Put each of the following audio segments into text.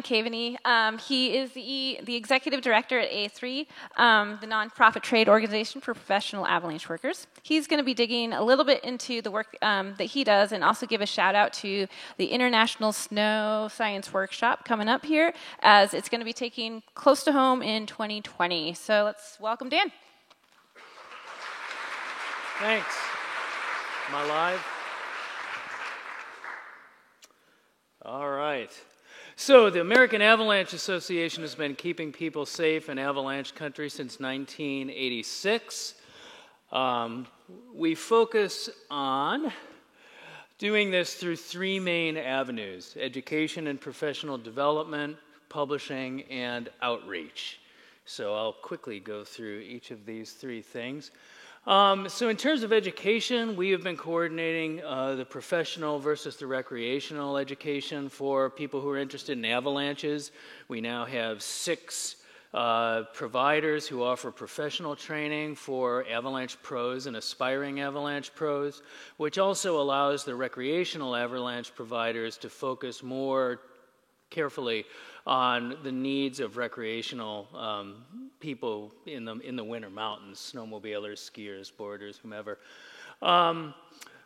Lynn Caveney. He is the executive director at A3, the nonprofit trade organization for professional avalanche workers. He's going to be digging a little bit into the work that he does and also give a shout out to the International Snow Science Workshop coming up here, as it's going to be taking close to home in 2020. So let's welcome Dan. Thanks. Am I live? All right. So the American Avalanche Association has been keeping people safe in avalanche country since 1986. We focus on doing this through three main avenues: education and professional development, publishing, and outreach. So I'll quickly go through each of these three things. So in terms of education, we have been coordinating the professional versus the recreational education for people who are interested in avalanches. We now have 6 providers who offer professional training for avalanche pros and aspiring avalanche pros, which also allows the recreational avalanche providers to focus more carefully on the needs of recreational people in the winter mountains, snowmobilers, skiers, boarders, whomever.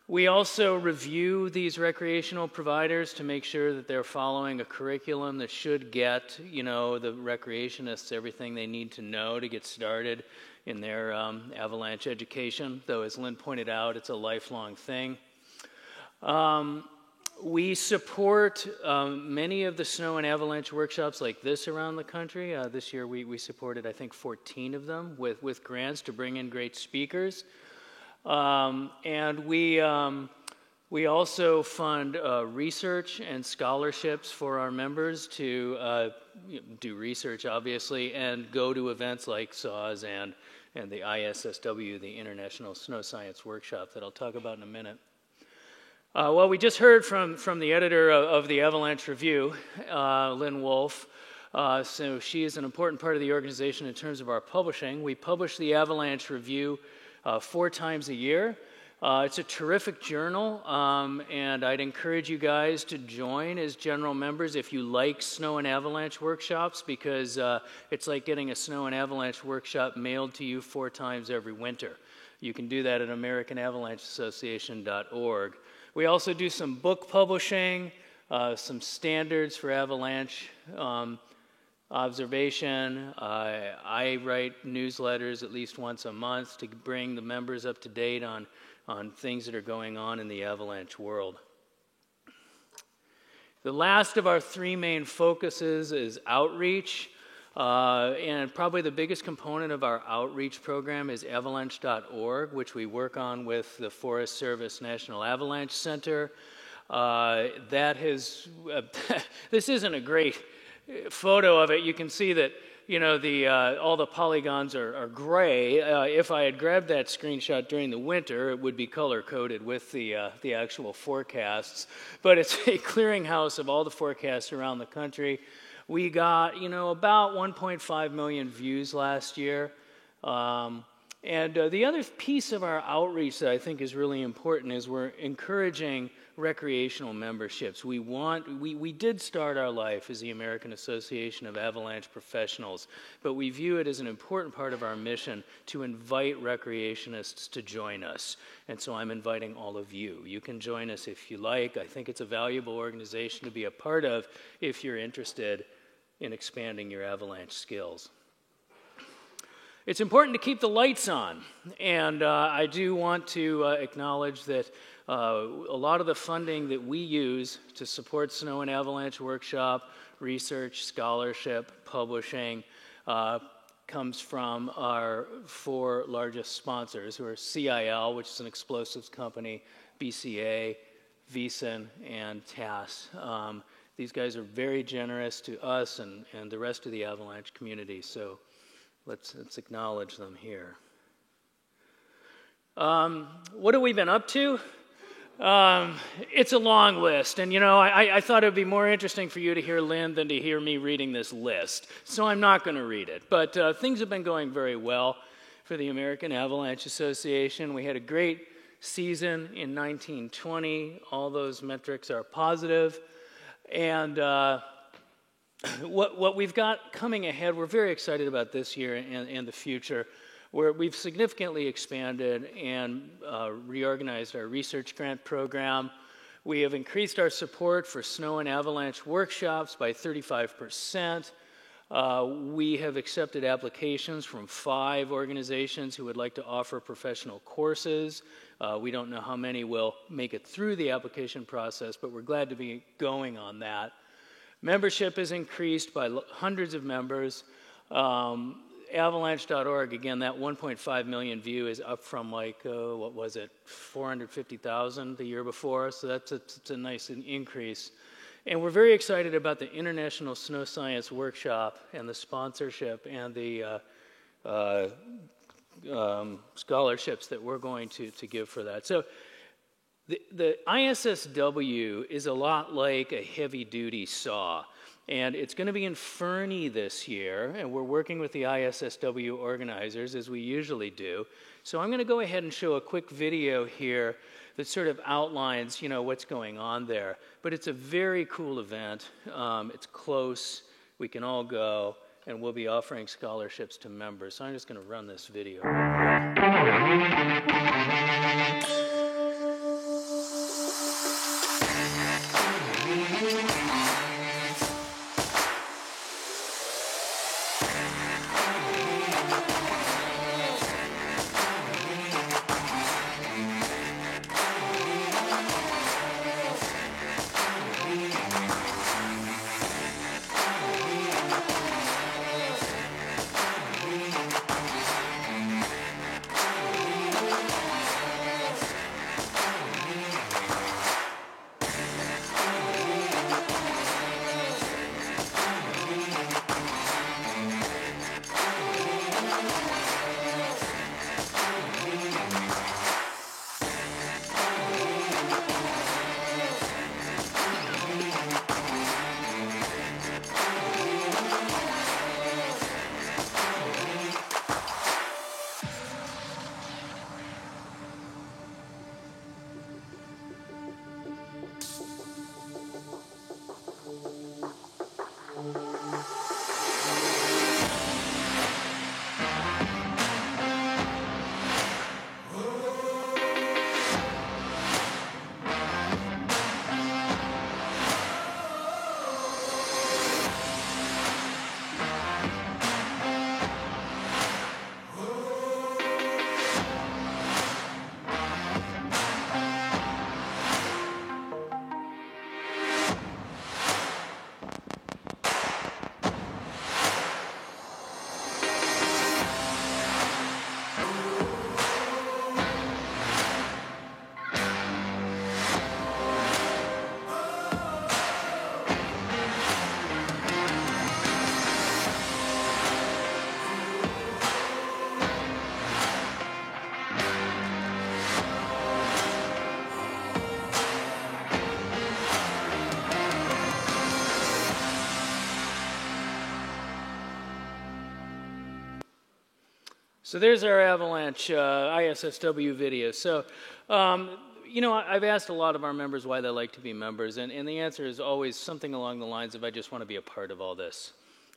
We also review these recreational providers to make sure that they're following a curriculum that should get, the recreationists everything they need to know to get started in their avalanche education, though as Lynn pointed out, it's a lifelong thing. We support many of the snow and avalanche workshops like this around the country. This year we supported, I think, 14 of them with grants to bring in great speakers. And we also fund research and scholarships for our members to do research, obviously, and go to events like SAWS and the ISSW, the International Snow Science Workshop, that I'll talk about in a minute. Well, we just heard from the editor of the Avalanche Review, Lynn Wolf. So she is an important part of the organization in terms of our publishing. We publish the Avalanche Review 4 times a year. It's a terrific journal, and I'd encourage you guys to join as general members if you like snow and avalanche workshops, because it's like getting a snow and avalanche workshop mailed to you 4 times every winter. You can do that at AmericanAvalancheAssociation.org. We also do some book publishing, some standards for avalanche observation. I write newsletters at least once a month to bring the members up to date on things that are going on in the avalanche world. The last of our 3 main focuses is outreach. And probably the biggest component of our outreach program is avalanche.org, which we work on with the Forest Service National Avalanche Center. That has, this isn't a great photo of it. You can see that, all the polygons are gray. If I had grabbed that screenshot during the winter, it would be color-coded with the actual forecasts. But it's a clearinghouse of all the forecasts around the country. We got, about 1.5 million views last year. And the other piece of our outreach that I think is really important is we're encouraging recreational memberships. We did start our life as the American Association of Avalanche Professionals, but we view it as an important part of our mission to invite recreationists to join us. And so I'm inviting all of you. You can join us if you like. I think it's a valuable organization to be a part of if you're interested in expanding your avalanche skills. It's important to keep the lights on, and I do want to acknowledge that a lot of the funding that we use to support Snow and Avalanche Workshop, research, scholarship, publishing, comes from our 4 largest sponsors, who are CIL, which is an explosives company, BCA, VESAN, and TAS. These guys are very generous to us and the rest of the avalanche community, so let's acknowledge them here. What have we been up to? It's a long list, and I thought it would be more interesting for you to hear Lynn than to hear me reading this list, so I'm not going to read it. But things have been going very well for the American Avalanche Association. We had a great season in 1920. All those metrics are positive. And what we've got coming ahead, we're very excited about this year and the future, where we've significantly expanded and reorganized our research grant program. We have increased our support for snow and avalanche workshops by 35%. We have accepted applications from 5 organizations who would like to offer professional courses. We don't know how many will make it through the application process, but we're glad to be going on that. Membership is increased by hundreds of members. Avalanche.org, again, that 1.5 million view is up from like, what was it, 450,000 the year before, so that's a nice increase. And we're very excited about the International Snow Science Workshop and the sponsorship and the scholarships that we're going to give for that. So the ISSW is a lot like a heavy-duty saw, and it's going to be in Fernie this year, and we're working with the ISSW organizers, as we usually do. So I'm going to go ahead and show a quick video here that sort of outlines, what's going on there. But it's a very cool event. It's close. We can all go, and we'll be offering scholarships to members. So I'm just going to run this video real quick. So there's our Avalanche ISSW video. So, I've asked a lot of our members why they like to be members, and the answer is always something along the lines of, I just want to be a part of all this.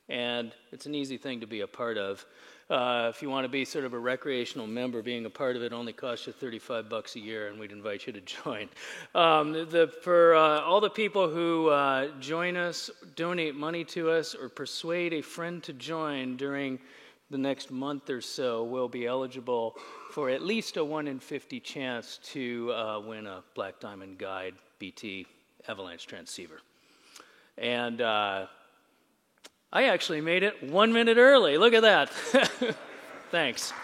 And it's an easy thing to be a part of. If you want to be sort of a recreational member, being a part of it only costs you $35 a year, and we'd invite you to join. For all the people who join us, donate money to us, or persuade a friend to join during the next month or so, will be eligible for at least a 1 in 50 chance to win a Black Diamond Guide BT Avalanche transceiver. And I actually made it 1 minute early. Look at that. Thanks.